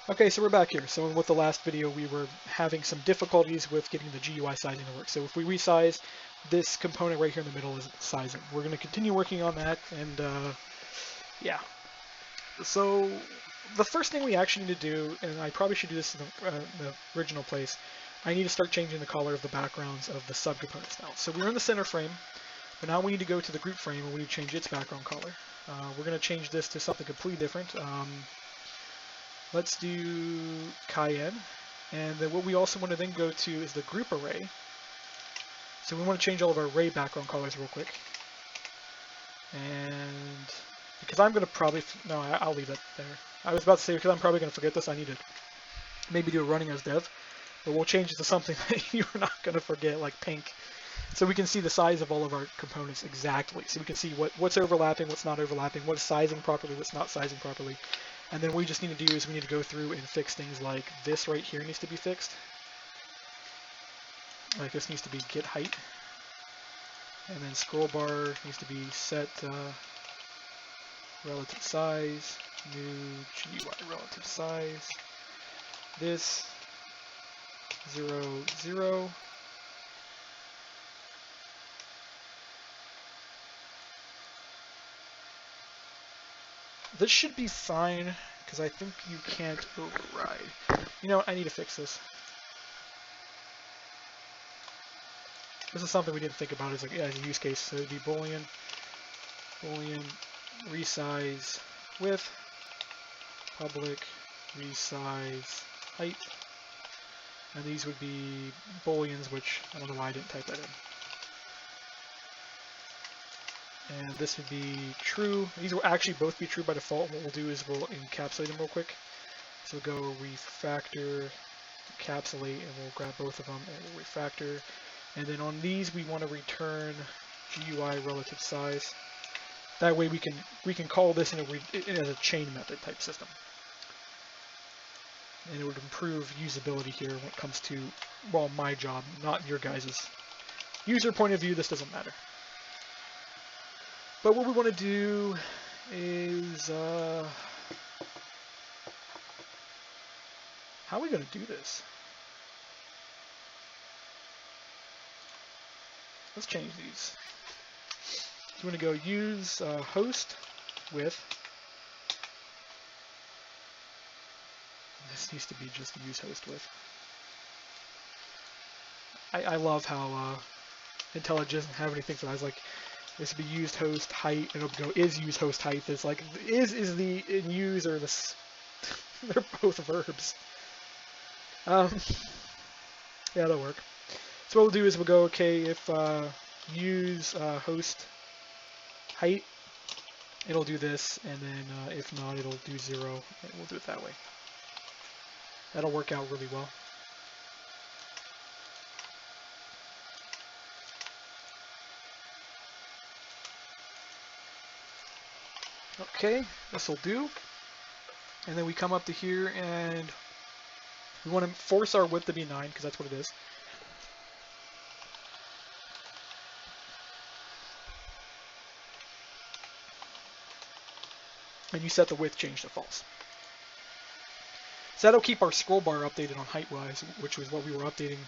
Okay, so we're back here. So with the last video, we were having some difficulties with getting the GUI sizing to work. So if we resize, this component right here in the middle is sizing. We're going to continue working on that, and yeah. So the first thing we actually need to do, and I probably should do this in the original place, I need to start changing the color of the backgrounds of the subcomponents now. So we're in the center frame, but now we need to go to the group frame and we need to change its background color. We're going to change this to something completely different. Let's do Cayenne, and then what we also want to then go to is the group array. So we want to change all of our array background colors real quick. And because I'm going to probably, no, I'll leave that there. I was about to say, because I'm probably going to forget this, I need to maybe do a running as dev, but we'll change it to something that you're not going to forget, like pink. So we can see the size of all of our components exactly. So we can see what's overlapping, what's not overlapping, what's sizing properly, what's not sizing properly. And then what we just need to do is we need to go through and fix things like this right here needs to be fixed. Like this needs to be get height. And then scroll bar needs to be set relative size, new GUI relative size. This 0, 0. This should be fine, because I think you can't override. You know what, I need to fix this. This is something we didn't think about as a use case. So it'd be boolean resize width, public resize height, and these would be booleans, which I don't know why I didn't type that in. And this would be true. These will actually both be true by default. And what we'll do is we'll encapsulate them real quick. So we'll go refactor, encapsulate, and we'll grab both of them and we'll refactor. And then on these, we want to return GUI relative size. That way we can call this in as a chain method type system. And it would improve usability here when it comes to, well, my job, not your guys's. User point of view, this doesn't matter. But what we want to do is, how are we going to do this? Let's change these. So we're going to go use host with. This needs to be just use host with. I love how IntelliJ doesn't have anything for that. I was like, this would be used host height, and it'll go is use host height. It's like is the in use or this. They're both verbs. Yeah, that'll work. So what we'll do is we'll go okay if use host height, it'll do this, and then if not, it'll do 0, and we'll do it that way. That'll work out really well. Okay, this will do. And then we come up to here and we want to force our width to be 9 because that's what it is. And you set the width change to false. So that'll keep our scroll bar updated on height-wise, which was what we were updating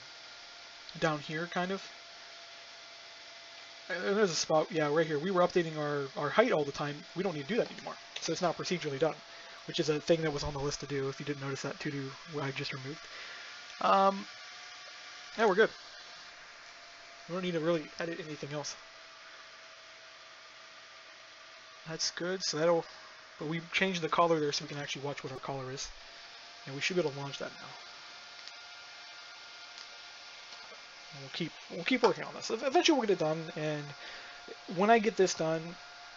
down here, kind of. And there's a spot, yeah, right here. We were updating our height all the time. We don't need to do that anymore. So it's now procedurally done, which is a thing that was on the list to do. If you didn't notice that to-do, I just removed. Yeah, we're good. We don't need to really edit anything else. That's good. So that'll, but we changed the color there so we can actually watch what our color is. And we should be able to launch that now. And we'll keep working on this. Eventually we'll get it done, and when I get this done,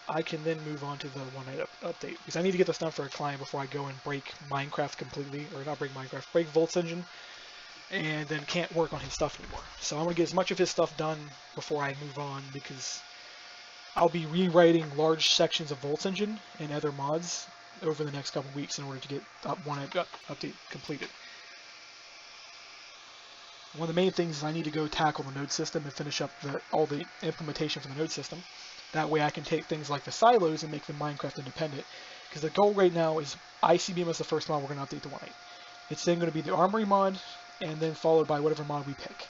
I can then move on to the one-night update, because I need to get this done for a client before I go and break Minecraft completely, or not break Minecraft, break Volt's engine, and then can't work on his stuff anymore. So I'm going to get as much of his stuff done before I move on, because I'll be rewriting large sections of Volt's engine and other mods over the next couple weeks in order to get one-night update completed. One of the main things is I need to go tackle the node system and finish up all the implementation for the node system. That way I can take things like the silos and make them Minecraft independent. Because the goal right now is ICBM is the first mod we're going to update to 1.8. It's then going to be the armory mod, and then followed by whatever mod we pick.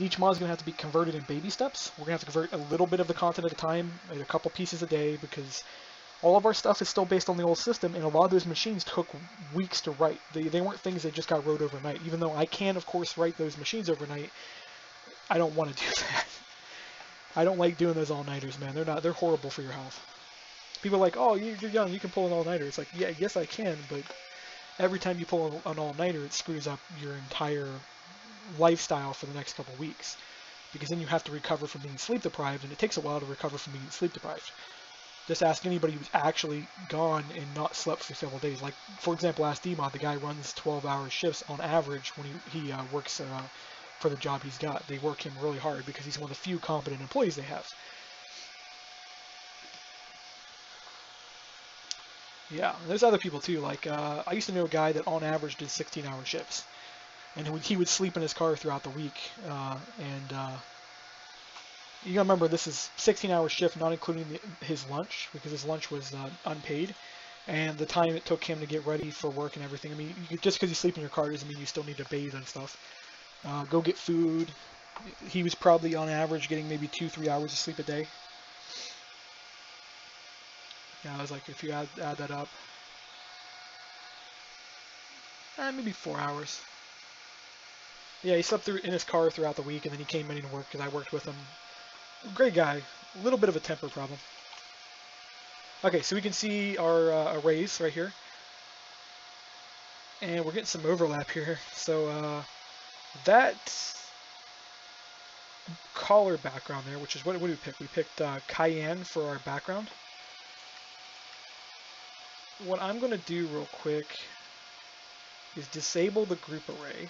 Each mod is going to have to be converted in baby steps. We're going to have to convert a little bit of the content at a time, like a couple pieces a day, because all of our stuff is still based on the old system, and a lot of those machines took weeks to write. They weren't things that just got wrote overnight. Even though I can, of course, write those machines overnight, I don't want to do that. I don't like doing those all-nighters, man. They're horrible for your health. People are like, oh, you're young, you can pull an all-nighter. It's like, yeah, yes I can, but every time you pull an all-nighter, it screws up your entire lifestyle for the next couple of weeks. Because then you have to recover from being sleep deprived, and it takes a while to recover from being sleep deprived. Just ask anybody who's actually gone and not slept for several days. Like, for example, ask D-Mod, the guy runs 12-hour shifts on average when he works for the job he's got. They work him really hard because he's one of the few competent employees they have. Yeah, there's other people too. Like, I used to know a guy that on average did 16-hour shifts. And he would sleep in his car throughout the week. You gotta remember, this is 16-hour shift, not including his lunch, because his lunch was unpaid. And the time it took him to get ready for work and everything. I mean, just because you sleep in your car doesn't mean you still need to bathe and stuff. Go get food. He was probably on average getting maybe 2-3 hours of sleep a day. Yeah, I was like, if you add that up, maybe 4 hours. Yeah, he slept in his car throughout the week, and then he came in to work because I worked with him. Great guy. A little bit of a temper problem. Okay, so we can see our arrays right here. And we're getting some overlap here. So that collar background there, which is, what did we pick? We picked cayenne for our background. What I'm going to do real quick is disable the group array.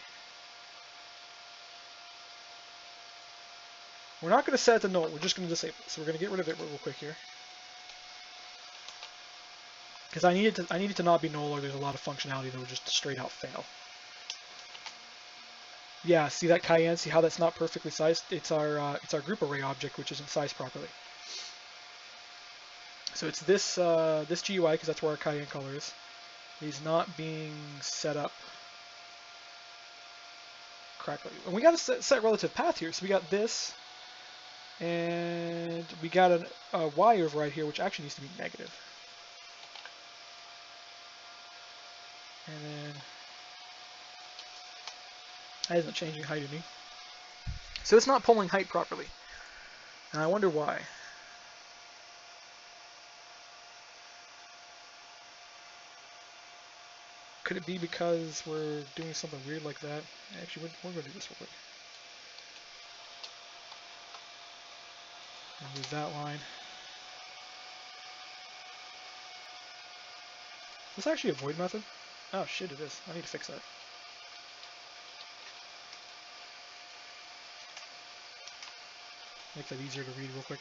We're not going to set it to null, we're just going to disable it. So we're going to get rid of it real quick here. Because I need it to not be null, or there's a lot of functionality that will just straight out fail. Yeah, see that cayenne? See how that's not perfectly sized? It's our group array object, which isn't sized properly. So it's this this GUI, because that's where our cayenne color is. Is not being set up correctly. And we got to set relative path here. So we got this, and we got a Y override here, which actually needs to be negative. And then that isn't changing height any. So it's not pulling height properly. And I wonder why. Could it be because we're doing something weird like that? Actually, we're going to do this real quick. Remove that line. Is this actually a void method? Oh shit, it is. I need to fix that. Make that easier to read real quick.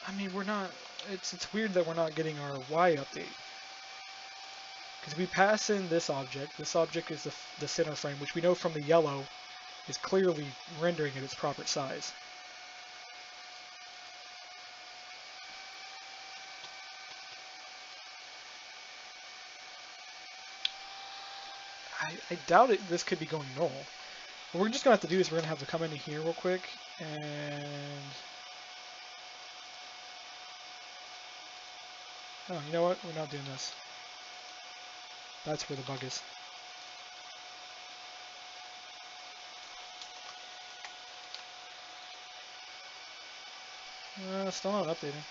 I mean, we're not, it's weird that we're not getting our Y update. Because we pass in this object is the center frame, which we know from the yellow is clearly rendering at its proper size. I doubt this could be going null. What we're just going to have to do is we're going to have to come into here real quick, and... Oh, you know what? We're not doing this. That's where the bug is. Still not updating.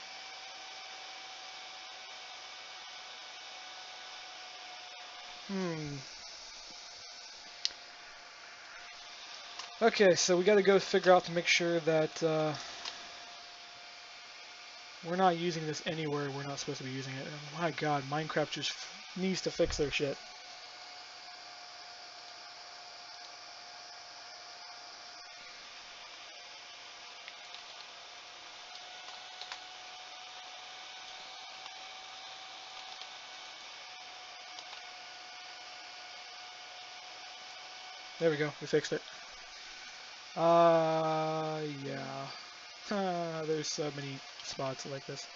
Okay, so we got to go figure out to make sure that we're not using this anywhere we're not supposed to be using it. And my god, Minecraft just needs to fix their shit. There we go. We fixed it. Yeah. There's so many spots like this.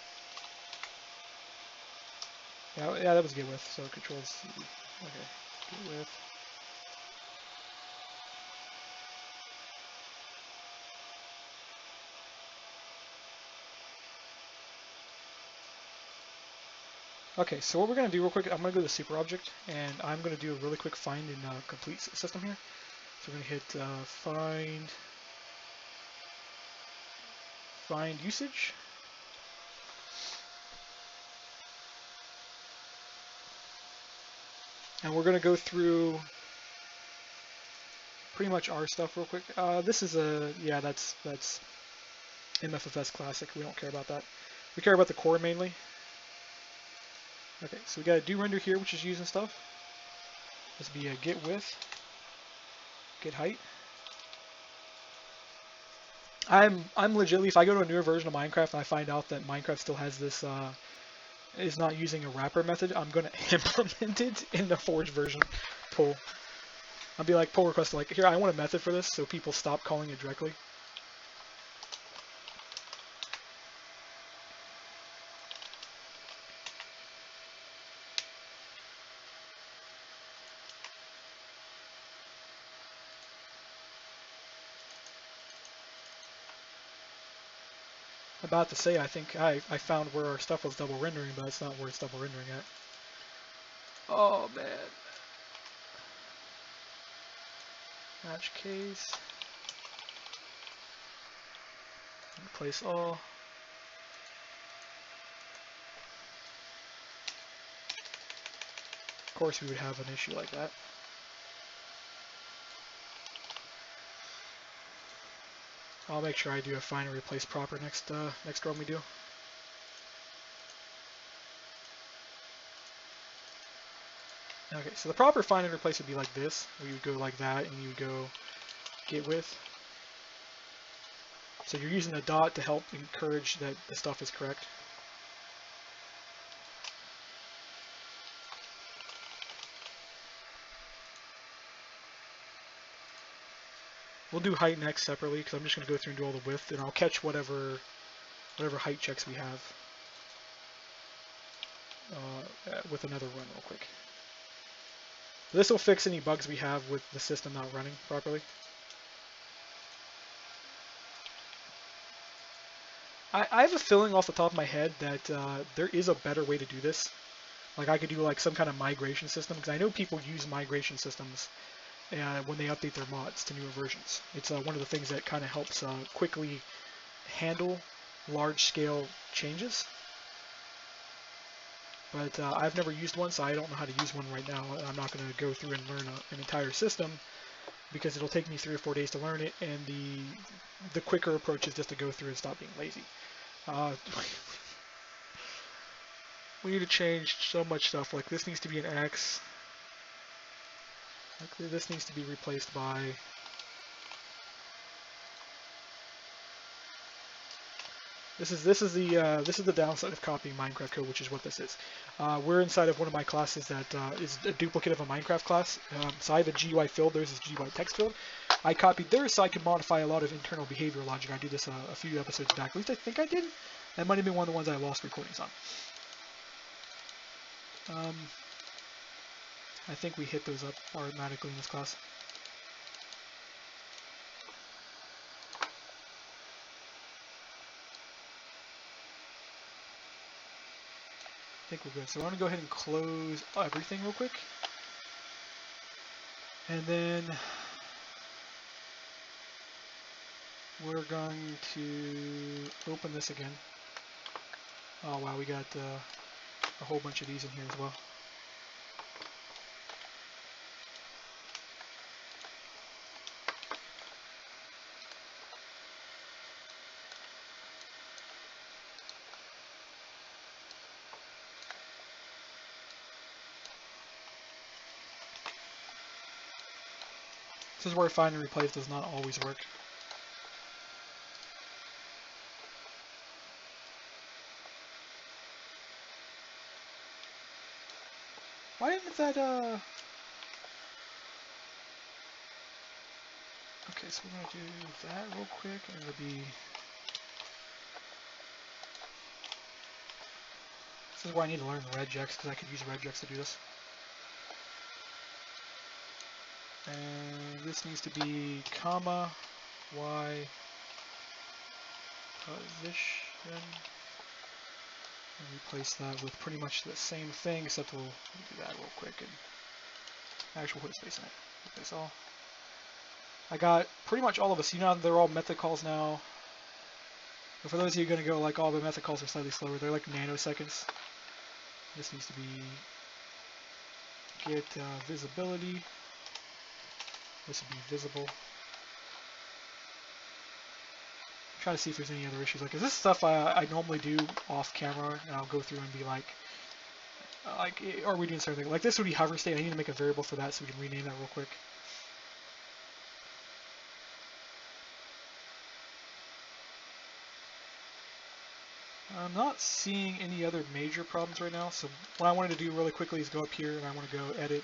Yeah, that was get with. So Control C. Okay, get with. Okay, so what we're gonna do real quick, I'm gonna go to the super object, and I'm gonna do a really quick find in complete system here. So we're gonna hit find usage. And we're gonna go through pretty much our stuff real quick. This is yeah, that's MFFS classic. We don't care about that. We care about the core mainly. Okay, so we got a do render here, which is using stuff. This would be a get width, get height. I'm legitly, if I go to a newer version of Minecraft and I find out that Minecraft still has this is not using a wrapper method, I'm gonna implement it in the Forge version pull. I'll be like pull request like, here, I want a method for this so people stop calling it directly. About to say, I think I found where our stuff was double rendering, but that's not where it's double rendering at. Oh man. Match case. Replace all. Of course we would have an issue like that. I'll make sure I do a find and replace proper next run we do. Okay, so the proper find and replace would be like this. We would go like that, and you would go get width. So you're using a dot to help encourage that the stuff is correct. We'll do height next separately because I'm just going to go through and do all the width, and I'll catch whatever height checks we have with another run real quick. This will fix any bugs we have with the system not running properly. I have a feeling off the top of my head that there is a better way to do this. Like I could do like some kind of migration system, because I know people use migration systems when they update their mods to newer versions. It's one of the things that kind of helps quickly handle large-scale changes. But I've never used one, so I don't know how to use one right now. I'm not going to go through and learn an entire system, because it'll take me 3 or 4 days to learn it, and the quicker approach is just to go through and stop being lazy. We need to change so much stuff. Like this needs to be an X. Like this needs to be replaced by. This is the downside of copying Minecraft code, which is what this is. We're inside of one of my classes that is a duplicate of a Minecraft class. So I have a GUI field. There's this GUI text field. I copied theirs so I could modify a lot of internal behavior logic. I did this a few episodes back. At least I think I did. That might have been one of the ones I lost recordings on. I think we hit those up automatically in this class. I think we're good. So we're going to go ahead and close everything real quick. And then we're going to open this again. Oh wow, we got a whole bunch of these in here as well. This is where find and replace does not always work. Why didn't that so we're going to do that real quick, and it'll be... This is why I need to learn the regex, because I could use regex to do this. And this needs to be comma, y, position, and replace that with pretty much the same thing, except we'll do that real quick, and actually put a space in it. Replace all. I got pretty much all of us. You know, they're all method calls now. But for those of you who are going to go, like, all the method calls are slightly slower. They're like nanoseconds. This needs to be get visibility. This would be visible. I'm trying to see if there's any other issues. Like, is this stuff I normally do off camera, and I'll go through and be like, are we doing something? Like, this would be hover state. I need to make a variable for that so we can rename that real quick. I'm not seeing any other major problems right now, so what I wanted to do really quickly is go up here and I want to go edit,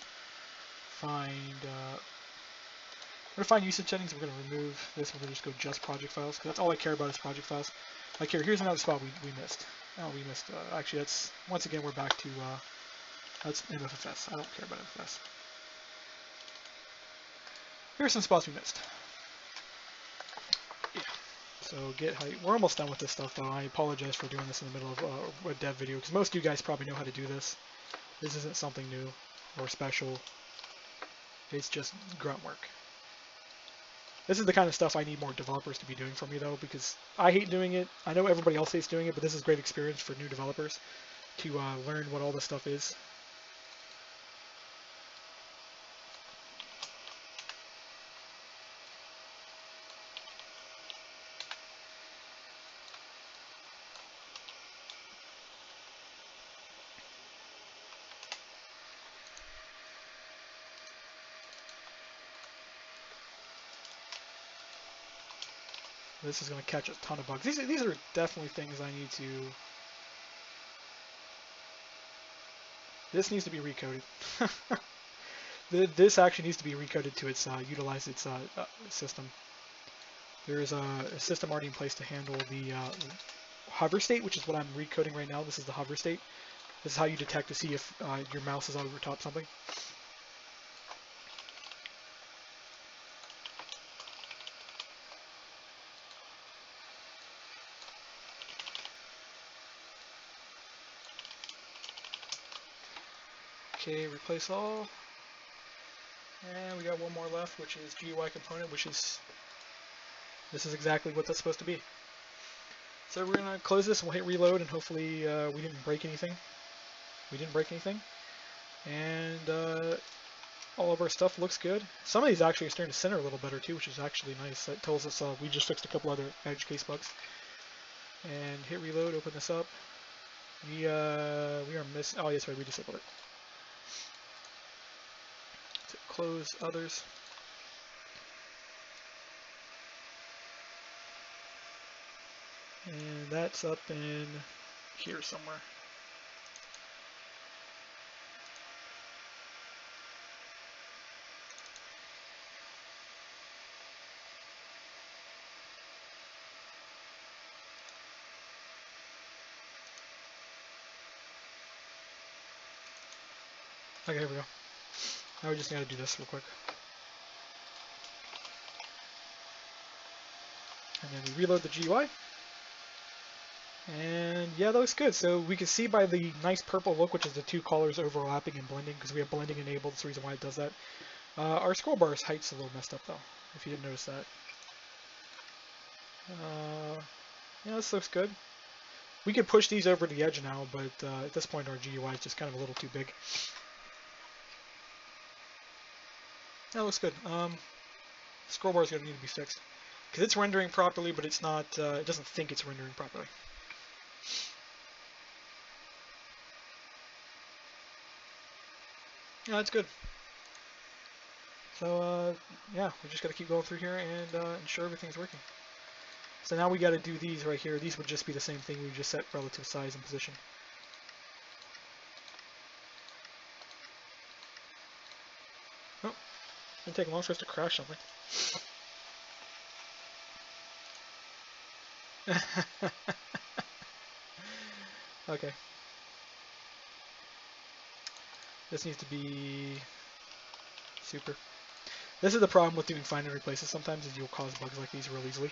find, we're going to find usage settings. We're going to remove this. We're going to just go just project files, because that's all I care about is project files. Like here's another spot we missed. Oh, we missed, actually that's, once again we're back to, that's MFFS. I don't care about MFS. Here's some spots we missed. Yeah. So get height. We're almost done with this stuff though. I apologize for doing this in the middle of a dev video, because most of you guys probably know how to do this. This isn't something new or special. It's just grunt work. This is the kind of stuff I need more developers to be doing for me though, because I hate doing it. I know everybody else hates doing it, but this is great experience for new developers to learn what all this stuff is. This is going to catch a ton of bugs. These are definitely things I need to... This needs to be recoded. This actually needs to be recoded to its utilize its system. There is a system already in place to handle the hover state, which is what I'm recoding right now. This is the hover state. This is how you detect to see if your mouse is over top something. Okay, replace all. And we got one more left, which is GUI component, which is, this is exactly what that's supposed to be. So we're going to close this and we'll hit reload, and hopefully we didn't break anything. We didn't break anything. And all of our stuff looks good. Some of these actually are starting to center a little better too, which is actually nice. That tells us we just fixed a couple other edge case bugs. And hit reload, open this up. We are missing, oh yes, right, we disabled it. So close others. And that's up in here somewhere. Okay, here we go. Now we just gotta do this real quick. And then we reload the GUI. And yeah, that looks good. So we can see by the nice purple look, which is the two colors overlapping and blending, because we have blending enabled. That's the reason why it does that. Our scroll bar's height's a little messed up though, if you didn't notice that. Yeah, this looks good. We could push these over to the edge now, but at this point our GUI is just kind of a little too big. That looks good. Scroll bar is going to need to be fixed, because it's rendering properly, but it's not. It doesn't think it's rendering properly. Yeah, that's good. So yeah, we just got to keep going through here and ensure everything's working. So now we got to do these right here. These would just be the same thing. We just set relative size and position. Oh, it's gonna take long for us to crash something. Okay. This needs to be super. This is the problem with doing find and replaces sometimes, is you'll cause bugs like these real easily.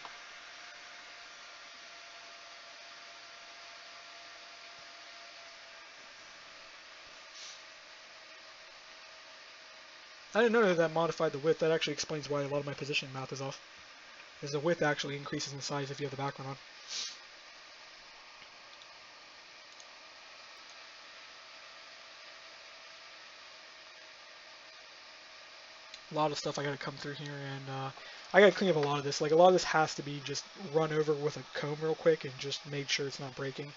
I didn't know that modified the width. That actually explains why a lot of my positioning math is off. Because the width actually increases in size if you have the background on. A lot of stuff I gotta come through here, and I gotta clean up a lot of this. Like, a lot of this has to be just run over with a comb real quick and just make sure it's not breaking.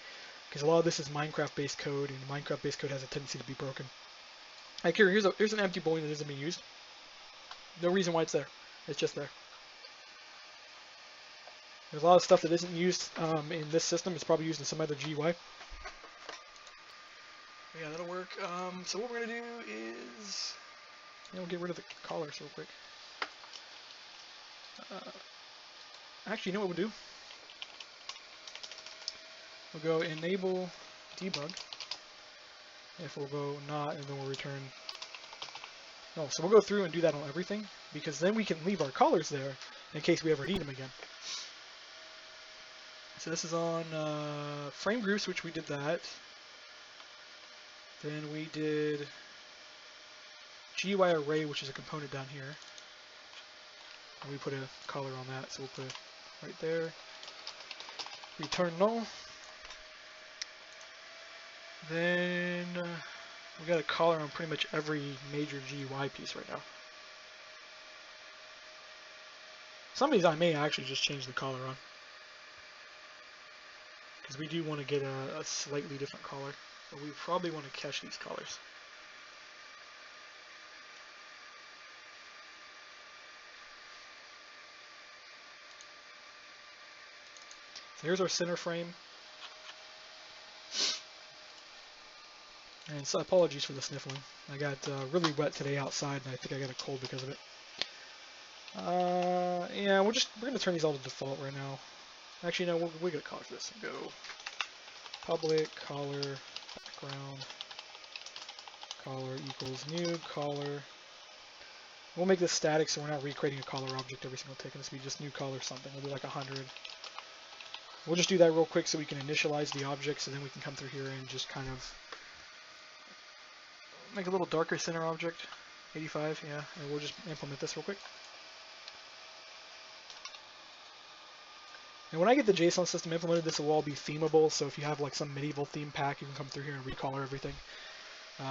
Because a lot of this is Minecraft-based code, and Minecraft-based code has a tendency to be broken. Like here, here's an empty boolean that isn't being used. No reason why it's there. It's just there. There's a lot of stuff that isn't used in this system. It's probably used in some other GUI. Yeah, that'll work. So what we're gonna do is, we'll get rid of the collars real quick. Actually, you know what we'll do? We'll go enable debug. If we'll go not, and then we'll return. No, so we'll go through and do that on everything, because then we can leave our collars there in case we ever need them again. So this is on frame groups, which we did that. Then we did GUI array, which is a component down here. And we put a color on that, so we'll put it right there. Return null. Then we got a collar on pretty much every major GUI piece right now. Some of these I may actually just change the color on, because we do want to get a slightly different color, but we probably want to catch these colors. So here's our center frame. And so apologies for the sniffling. I got really wet today outside, and I think I got a cold because of it. Yeah, we're gonna turn these all to default right now. Actually, no, we're gonna color for this. Go public color background color equals new color. We'll make this static, so we're not recreating a color object every single tick. This will be just new color something. We'll do like 100. We'll just do that real quick so we can initialize the object, so then we can come through here and just kind of make a little darker center object. 85, yeah, and we'll just implement this real quick. And when I get the JSON system implemented, this will all be themable, so if you have like some medieval theme pack, you can come through here and recolor everything.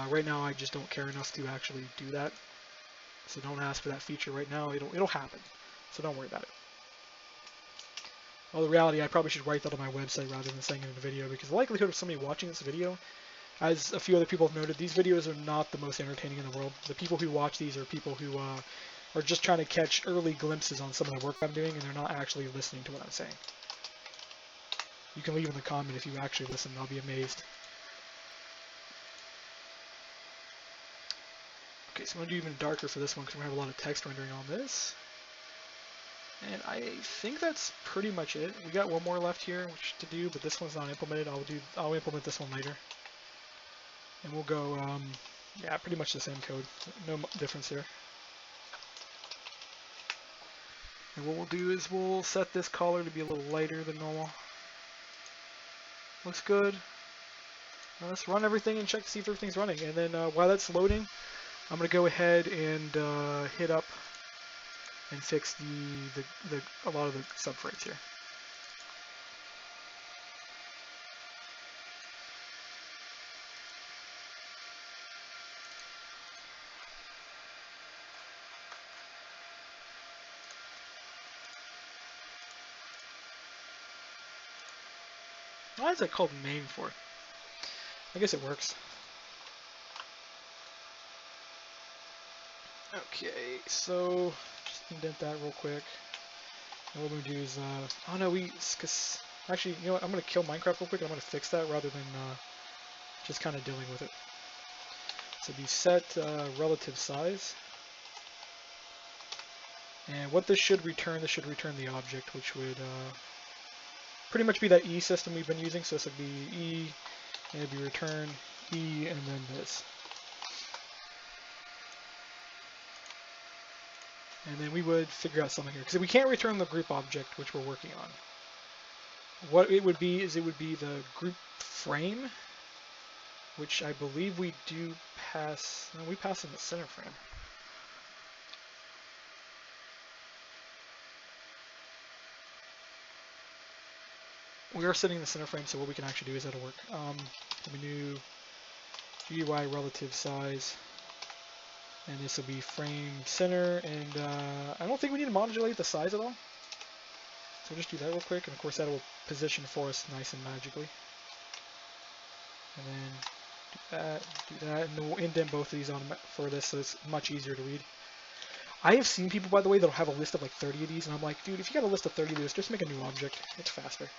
Right now I just don't care enough to actually do that, so don't ask for that feature right now. It'll happen, so don't worry about it. Well, the reality, I probably should write that on my website rather than saying it in a video, because the likelihood of somebody watching this video, as a few other people have noted, these videos are not the most entertaining in the world. The people who watch these are people who are just trying to catch early glimpses on some of the work I'm doing, and they're not actually listening to what I'm saying. You can leave in the comment if you actually listen, I'll be amazed. Okay, so I'm going to do even darker for this one because we're going to have a lot of text rendering on this. And I think that's pretty much it. We got one more left here which to do, but this one's not implemented. I'll implement this one later. And we'll go, yeah, pretty much the same code. No difference here. And what we'll do is we'll set this color to be a little lighter than normal. Looks good. Now let's run everything and check to see if everything's running. And then while that's loading, I'm going to go ahead and hit up and fix a lot of the subframes here. Why is that called main for? I guess it works. Okay, so just indent that real quick. And what we're gonna do is, oh no, cause actually, you know what? I'm gonna kill Minecraft real quick. I'm gonna fix that rather than just kind of dealing with it. So be set relative size, and what this should return the object, which would pretty much be that E system we've been using. So this would be E, and it'd be return E, and then this. And then we would figure out something here, because we can't return the group object, which we're working on. What it would be is it would be the group frame, which I believe we do pass. No, we pass in the center frame. We are setting the center frame, so what we can actually do is that'll work. We do GUI relative size, and this will be frame center, and I don't think we need to modulate the size at all. So just do that real quick, and of course that will position for us nice and magically. And then do that, and then we'll indent both of these on for this, so it's much easier to read. I have seen people, by the way, that'll have a list of like 30 of these, and I'm like, dude, if you got a list of 30 of these, just make a new object. It's faster.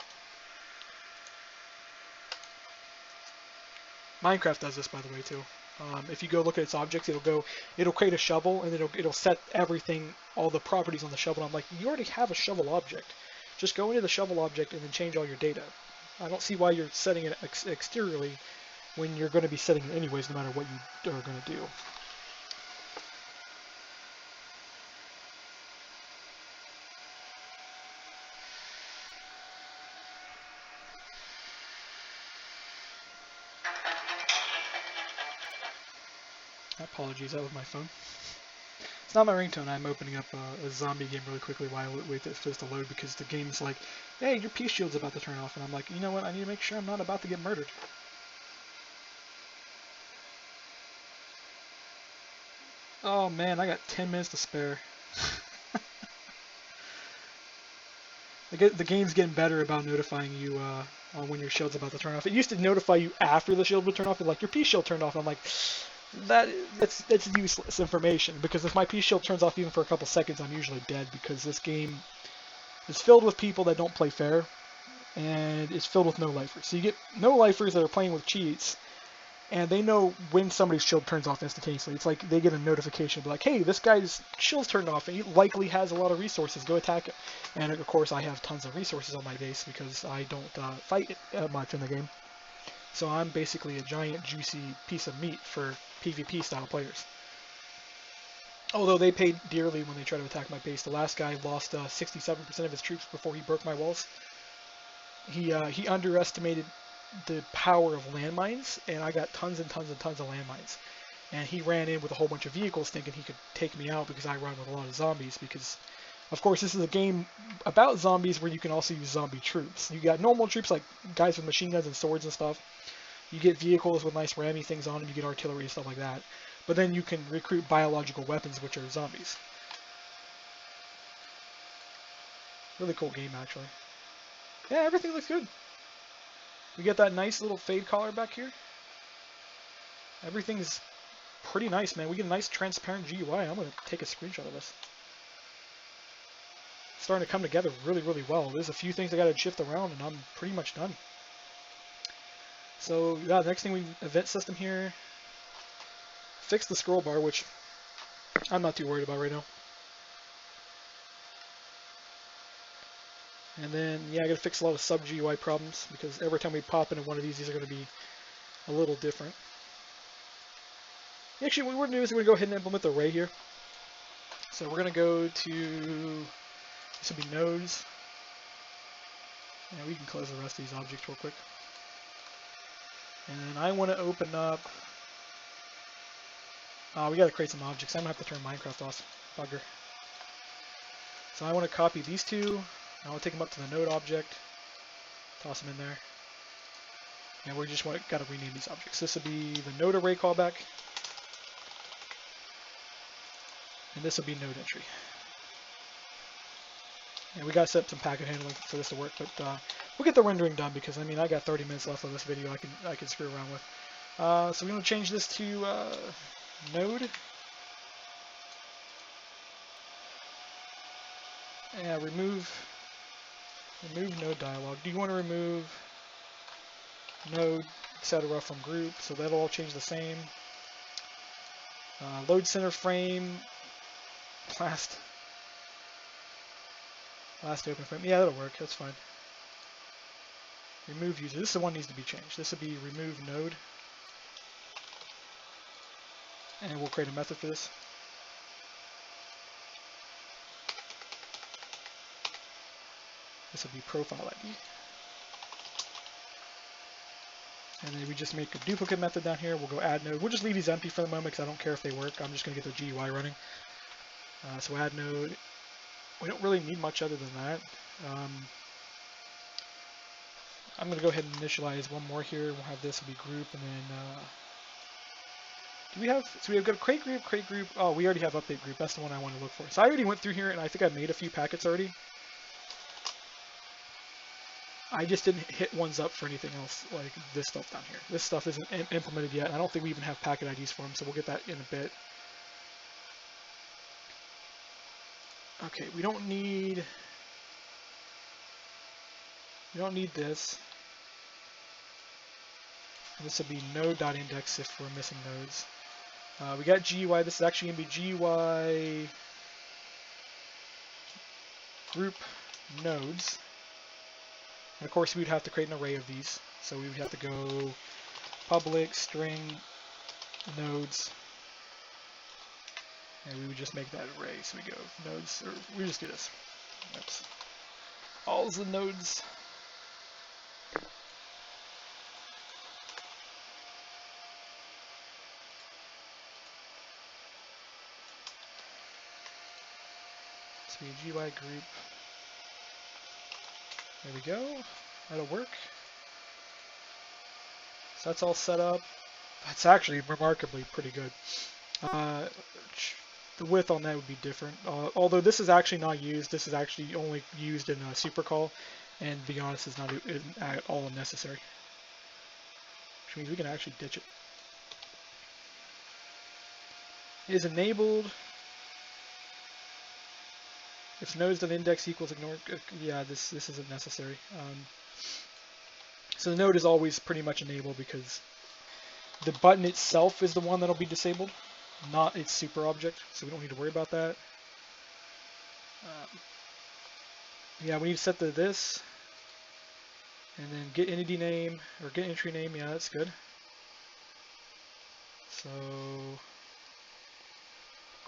Minecraft does this, by the way, too. If you go look at its objects, it'll create a shovel, and it'll set everything, all the properties on the shovel. And I'm like, you already have a shovel object. Just go into the shovel object and then change all your data. I don't see why you're setting it exteriorly when you're going to be setting it anyways, no matter what you are going to do. Apologies, that was my phone. It's not my ringtone. I'm opening up a zombie game really quickly while I wait for this to load, because the game's like, hey, your peace shield's about to turn off, and I'm like, you know what, I need to make sure I'm not about to get murdered. Oh man, I got 10 minutes to spare. The game's getting better about notifying you when your shield's about to turn off. It used to notify you after the shield would turn off, and like, your peace shield turned off, and I'm like, that's useless information, because if my peace shield turns off even for a couple seconds, I'm usually dead, because this game is filled with people that don't play fair, and it's filled with no-lifers. So you get no-lifers that are playing with cheats, and they know when somebody's shield turns off instantaneously. It's like they get a notification, like, hey, this guy's shield's turned off, and he likely has a lot of resources, go attack him. And of course I have tons of resources on my base, because I don't fight much in the game. So I'm basically a giant juicy piece of meat for PvP style players. Although they paid dearly when they tried to attack my base. The last guy lost 67% of his troops before he broke my walls. He underestimated the power of landmines, and I got tons and tons and tons of landmines. And he ran in with a whole bunch of vehicles thinking he could take me out, because I run with a lot of zombies, because of course this is a game about zombies where you can also use zombie troops. You got normal troops like guys with machine guns and swords and stuff. You get vehicles with nice rammy things on them, you get artillery and stuff like that. But then you can recruit biological weapons, which are zombies. Really cool game, actually. Yeah, everything looks good. We get that nice little fade color back here. Everything's pretty nice, man. We get a nice transparent GUI. I'm going to take a screenshot of this. It's starting to come together really, really well. There's a few things I got to shift around, and I'm pretty much done. So yeah, the next thing, event system here. Fix the scroll bar, which I'm not too worried about right now. And then, yeah, I gotta fix a lot of sub-GUI problems, because every time we pop into one of these are gonna be a little different. Actually, what we're gonna do is we're gonna go ahead and implement the array here. So we're gonna go to, this will be nodes. And we can close the rest of these objects real quick. And I want to open up, we gotta create some objects. I'm gonna have to turn Minecraft off, bugger. So I want to copy these two. I want to take them up to the node object, toss them in there, and we just got to rename these objects. This will be the node array callback, and this will be node entry. And we got to set up some packet handling for this to work, but we'll get the rendering done, because I mean I got 30 minutes left of this video I can screw around with. So we're going to change this to node. Yeah, remove node dialog. Do you want to remove node, etc. from group? So that'll all change the same. Load center frame, last open frame. Yeah, that'll work. That's fine. Remove user. This is the one that needs to be changed. This would be remove node. And we'll create a method for this. This will be profile ID. And then we just make a duplicate method down here. We'll go add node. We'll just leave these empty for the moment because I don't care if they work. I'm just going to get the GUI running. So add node. We don't really need much other than that. I'm going to go ahead and initialize one more here. We'll have this will be group, and then do we have? So we have got create group. Oh, we already have update group. That's the one I want to look for. So I already went through here, and I think I made a few packets already. I just didn't hit ones up for anything else like this stuff down here. This stuff isn't implemented yet, and I don't think we even have packet IDs for them, so we'll get that in a bit. Okay, we don't need this. This will be node.index if we're missing nodes. We got GUI. This is actually going to be GUI group nodes. And of course, we would have to create an array of these. So we would have to go public string nodes. And we would just make that array. So we go nodes, or we just do this. That's all the nodes. So we GUI group. There we go. That'll work. So that's all set up. That's actually remarkably pretty good. The width on that would be different. Although this is actually not used. This is actually only used in a supercall, and to be honest, it's not at all necessary. Which means we can actually ditch it. It is enabled. If nodes.index equals ignore, yeah, this isn't necessary. So the node is always pretty much enabled because the button itself is the one that'll be disabled, not its super object, so we don't need to worry about that. Yeah, we need to set this, and then get entity name, or get entry name, yeah, that's good. So,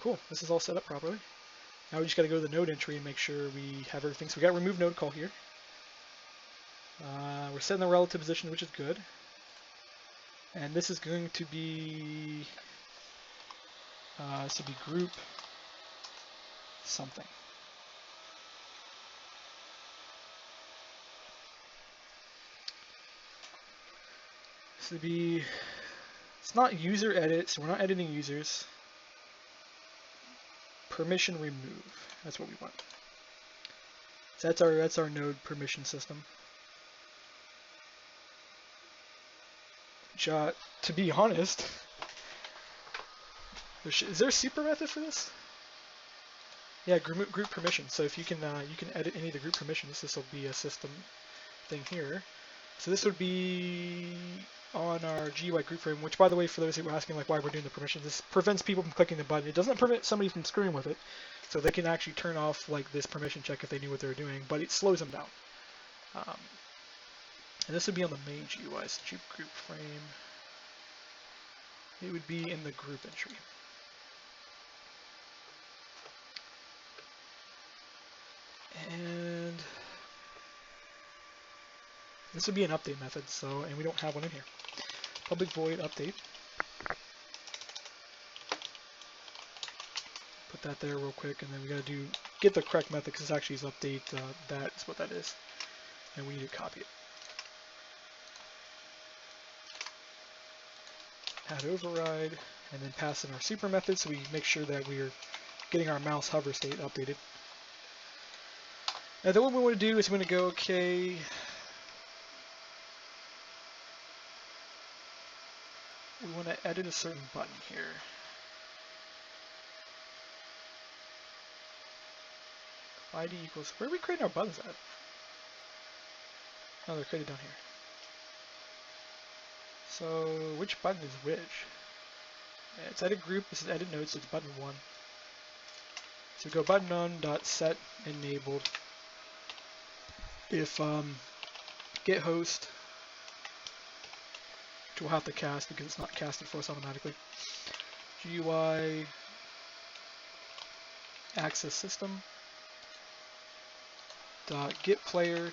cool, this is all set up properly. Now we just got to go to the node entry and make sure we have everything. So we got remove node call here. We're setting the relative position, which is good. And this is going to be group something. This would be, it's not user edit, so we're not editing users. Permission remove. That's what we want. So that's our node permission system. Which, to be honest, is there a super method for this? Yeah, group permission. So if you can edit any of the group permissions, this will be a system thing here. So this would be on our GUI group frame, which, by the way, for those who are asking like why we're doing the permissions, this prevents people from clicking the button. It doesn't prevent somebody from screwing with it, so they can actually turn off like this permission check if they knew what they were doing, but it slows them down. And this would be on the main GUI, so group frame. It would be in the group entry. And this would be an update method, and we don't have one in here. Public void update. Put that there real quick, and then we got to get the correct method because this actually is update. That is what that is, and we need to copy it. Add override, and then pass in our super method so we make sure that we are getting our mouse hover state updated. And then what we want to do is we're going to go, okay, we want to edit a certain button here. ID equals, where are we creating our buttons at? Oh, they're created down here. So, which button is which? Yeah, it's edit group, this is edit node, so it's button 1. So we go button on.set enabled if get host which we'll have to cast because it's not casted for us automatically. GUI access system .get player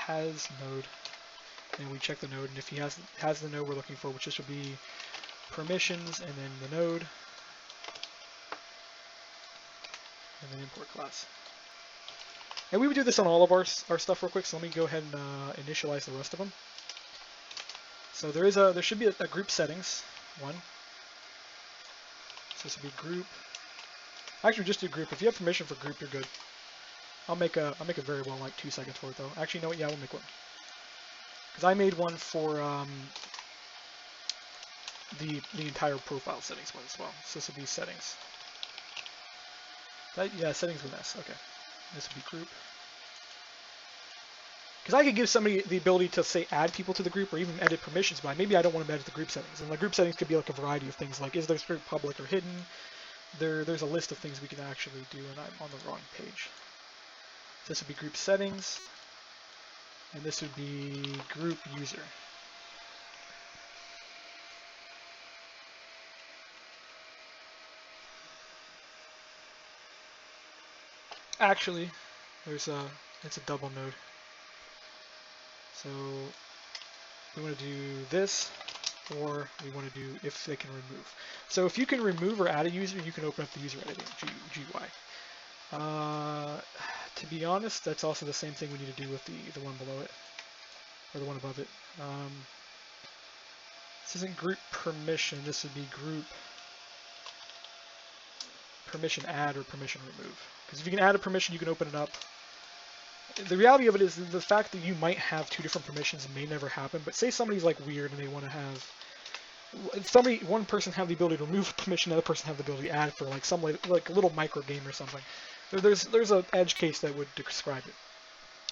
.has node, and we check the node, and if he has the node we're looking for, which this would be permissions, and then the node, and then import class. And we would do this on all of our stuff real quick, so let me go ahead and initialize the rest of them. So there should be a group settings one. So this would be group. Actually, just do group. If you have permission for group, you're good. I'll make a variable in like 2 seconds for it though. Actually, you know what? Yeah, we'll make one. Because I made one for the entire profile settings one as well. So this would be settings. Yeah, settings with S. Okay. This would be group. Because I could give somebody the ability to, say, add people to the group or even edit permissions, but maybe I don't want to edit the group settings. And the group settings could be like a variety of things, like is this group public or hidden? There's a list of things we can actually do, and I'm on the wrong page. So this would be group settings, and this would be group user. Actually, it's a double node. So we want to do this, or we want to do if they can remove. So if you can remove or add a user, you can open up the user editing GUI. To be honest, that's also the same thing we need to do with the one below it, or the one above it. This isn't group permission, this would be group permission add or permission remove. Because if you can add a permission, you can open it up. The reality of it is the fact that you might have 2 different permissions may never happen, but say somebody's like weird and they want to have one person have the ability to remove a permission, another person have the ability to add for like some like a little micro game or something. There's an edge case that would describe it,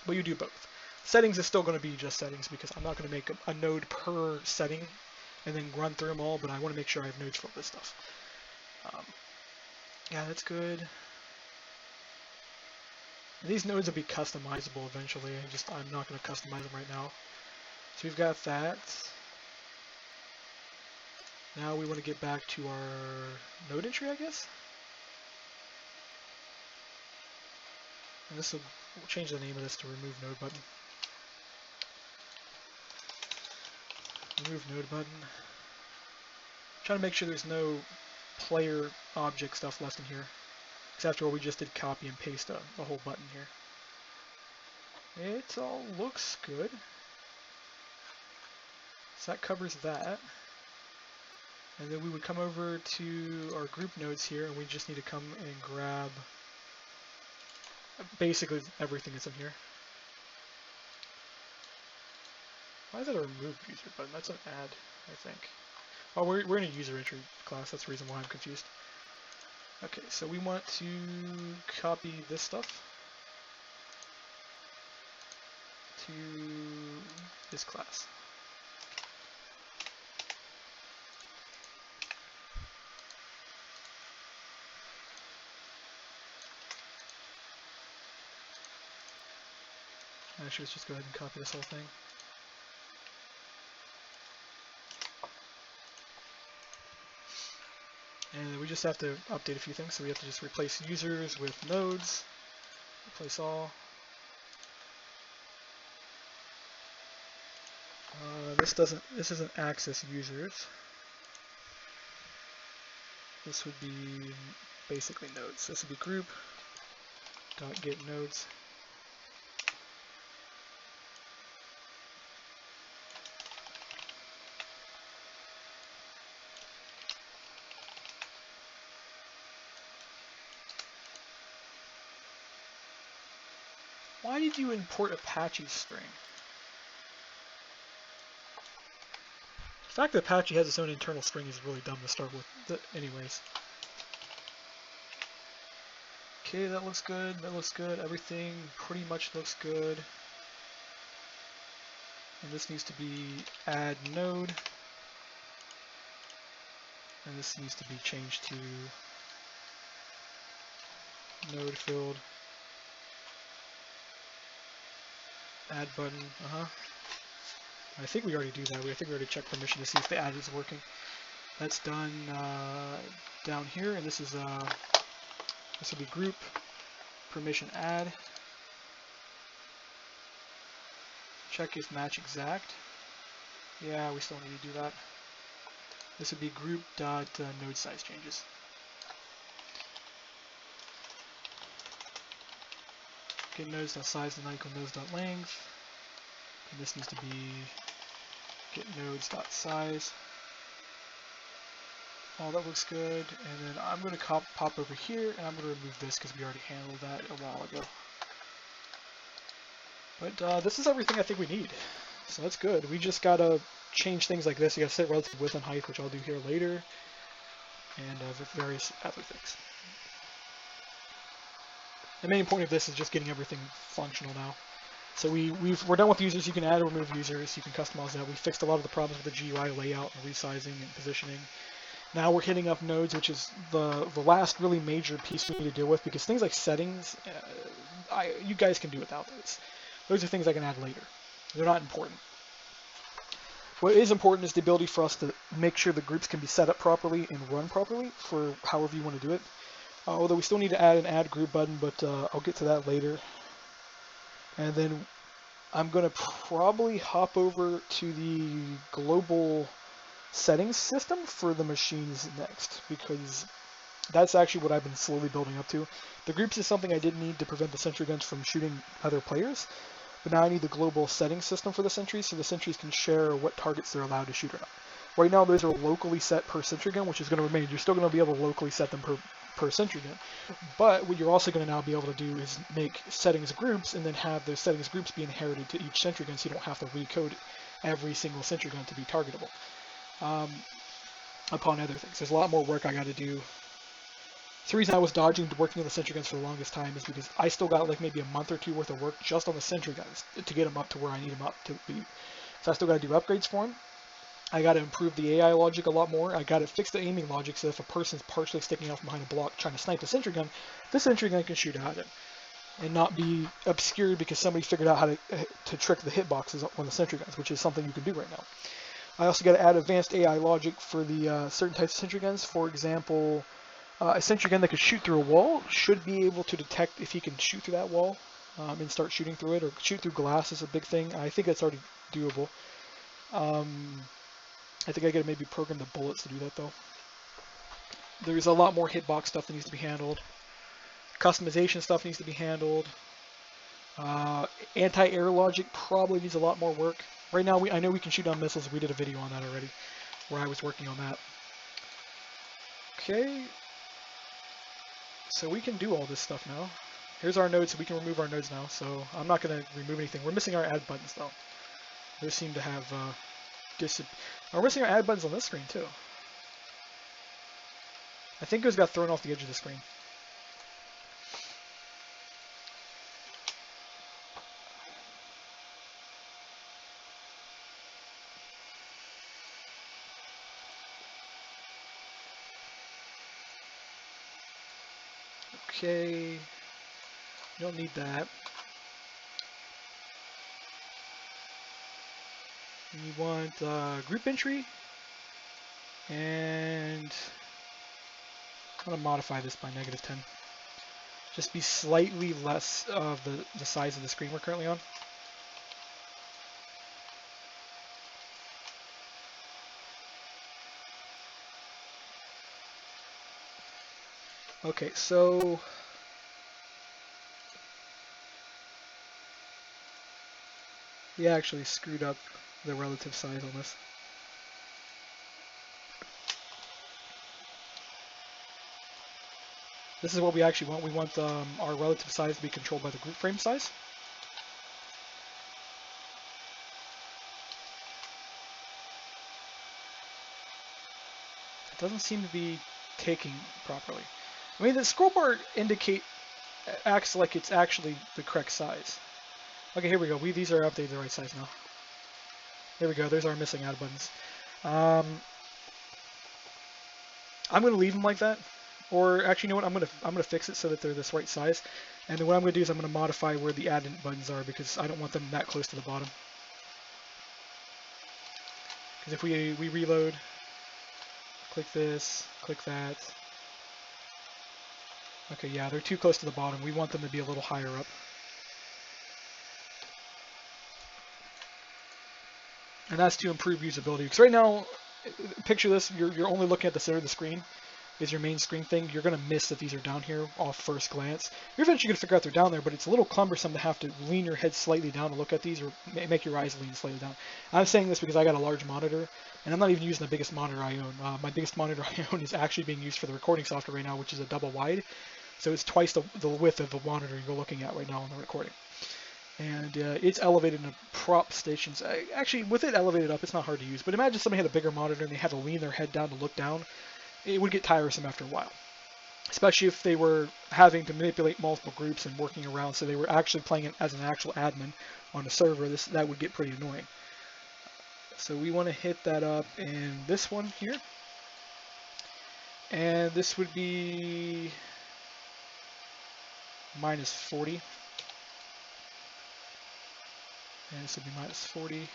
but you do both. Settings is still going to be just settings because I'm not going to make a node per setting and then run through them all, but I want to make sure I have nodes for all this stuff. Yeah, that's good. And these nodes will be customizable eventually. I'm not going to customize them right now. So we've got that. Now we want to get back to our node entry, I guess. And this will we'll change the name of this to remove node button. Remove node button. Trying to make sure there's no player object stuff left in here. Because after all, we just did copy and paste a whole button here. It all looks good. So that covers that. And then we would come over to our group nodes here, and we just need to come and grab basically everything that's in here. Why is that a remove user button? That's an add, I think. Oh, we're in a user entry class. That's the reason why I'm confused. Okay, so we want to copy this stuff to this class. Actually, let's just go ahead and copy this whole thing. And we just have to update a few things, so we have to just replace users with nodes, replace all. This isn't access users. This would be basically nodes. This would be group.get nodes. Why did you import Apache's string? The fact that Apache has its own internal string is really dumb to start with. Anyways. Okay, that looks good. That looks good. Everything pretty much looks good. And this needs to be add node. And this needs to be changed to node filled. Add button, I think we already do that. I think we already checked permission to see if the add is working. That's done down here, and this will be group permission add. Check if match exact. Yeah, we still need to do that. This would be group dot node size changes. Get nodes dot size does not equal nodes dot length. And this needs to be get nodes dot size. Oh, that looks good. And then I'm going to pop over here, and I'm going to remove this because we already handled that a while ago. But this is everything I think we need. So that's good. We just got to change things like this. You got to set relative width and height, which I'll do here later, and various other things. The main point of this is just getting everything functional now. So we're done with users. You can add or remove users. You can customize that. We fixed a lot of the problems with the GUI layout and resizing and positioning. Now we're hitting up nodes, which is the last really major piece we need to deal with, because things like settings, you guys can do without those. Those are things I can add later. They're not important. What is important is the ability for us to make sure the groups can be set up properly and run properly for however you want to do it. Although we still need to add an add group button, but I'll get to that later. And then I'm going to probably hop over to the global settings system for the machines next, because that's actually what I've been slowly building up to. The groups is something I did need to prevent the sentry guns from shooting other players, but now I need the global settings system for the sentries, so the sentries can share what targets they're allowed to shoot or not. Right now those are locally set per sentry gun, which is going to remain. You're still going to be able to locally set them per sentry gun, but what you're also going to now be able to do is make settings groups and then have those settings groups be inherited to each sentry gun, so you don't have to recode every single sentry gun to be targetable. Upon other things, there's a lot more work I got to do. So the reason I was dodging working on the sentry guns for the longest time is because I still got like maybe a month or two worth of work just on the sentry guns to get them up to where I need them up to be. So I still got to do upgrades for them. I got to improve the AI logic a lot more. I got to fix the aiming logic so if a person's partially sticking out from behind a block trying to snipe the sentry gun can shoot at him and not be obscured because somebody figured out how to trick the hitboxes on the sentry guns, which is something you can do right now. I also got to add advanced AI logic for the certain types of sentry guns. For example, a sentry gun that could shoot through a wall should be able to detect if he can shoot through that wall and start shooting through it, or shoot through glass is a big thing. I think that's already doable. I think I got to maybe program the bullets to do that though. There's a lot more hitbox stuff that needs to be handled. Customization stuff needs to be handled. Anti-air logic probably needs a lot more work. Right now, I know we can shoot down missiles. We did a video on that already, where I was working on that. Okay, so we can do all this stuff now. Here's our nodes, so we can remove our nodes now. So I'm not going to remove anything. We're missing our add buttons though. Those seem to have we're missing our add buttons on this screen too. I think those got thrown off the edge of the screen. Okay, you don't need that. You want group entry, and I'm going to modify this by -10. Just be slightly less of the size of the screen we're currently on. Okay, so we actually screwed up the relative size on this. This is what we actually want. We want our relative size to be controlled by the group frame size. It doesn't seem to be taking properly. I mean, the scroll bar acts like it's actually the correct size. Okay, here we go. These are updated the right size now. There we go. There's our missing add buttons. I'm going to leave them like that, or actually, you know what? I'm gonna fix it so that they're this right size. And then what I'm going to do is I'm going to modify where the add buttons are because I don't want them that close to the bottom. Because if we reload, click this, click that. Okay, yeah, they're too close to the bottom. We want them to be a little higher up. And that's to improve usability. Because right now, picture this, you're only looking at the center of the screen, is your main screen thing. You're going to miss that these are down here off first glance. You're eventually going to figure out they're down there, but it's a little cumbersome to have to lean your head slightly down to look at these, or make your eyes lean slightly down. I'm saying this because I got a large monitor, and I'm not even using the biggest monitor I own. My biggest monitor I own is actually being used for the recording software right now, which is a double wide. So it's twice the width of the monitor you're looking at right now on the recording. And it's elevated in prop stations. Actually, with it elevated up, it's not hard to use. But imagine somebody had a bigger monitor and they had to lean their head down to look down. It would get tiresome after a while. Especially if they were having to manipulate multiple groups and working around, so they were actually playing it as an actual admin on a server. That would get pretty annoying. So we want to hit that up in this one here. And this would be -40. And this will be -40.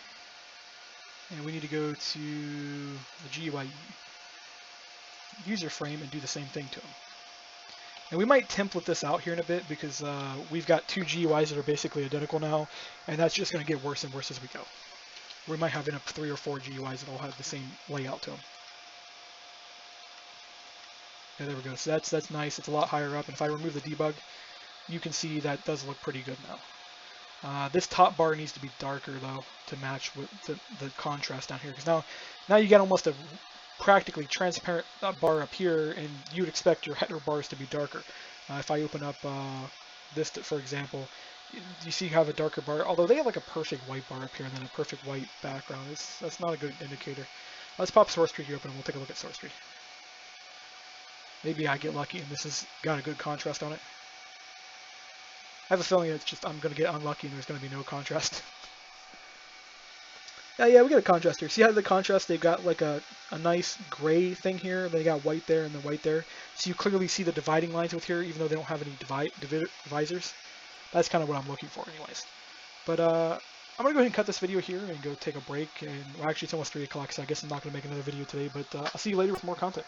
And we need to go to the GUI user frame and do the same thing to them. And we might template this out here in a bit because we've got two GUIs that are basically identical now, and that's just going to get worse and worse as we go. We might have 3 or 4 GUIs that all have the same layout to them. Yeah, there we go. So that's nice. It's a lot higher up. And if I remove the debug, you can see that does look pretty good now. This top bar needs to be darker though to match with the contrast down here, because now you get almost a practically transparent bar up here, and you'd expect your header bars to be darker. If I open up this, for example, you see you have a darker bar, although they have like a perfect white bar up here and then a perfect white background. That's not a good indicator. Let's pop source tree here open and we'll take a look at source tree. Maybe I get lucky and this has got a good contrast on it. I have a feeling it's just I'm going to get unlucky and there's going to be no contrast. Yeah, we got a contrast here. See how the contrast, they've got like a nice gray thing here, they got white there and then white there. So you clearly see the dividing lines with here, even though they don't have any divisors. That's kind of what I'm looking for anyways. But I'm going to go ahead and cut this video here and go take a break. And well, actually it's almost 3 o'clock, so I guess I'm not going to make another video today, but I'll see you later with more content.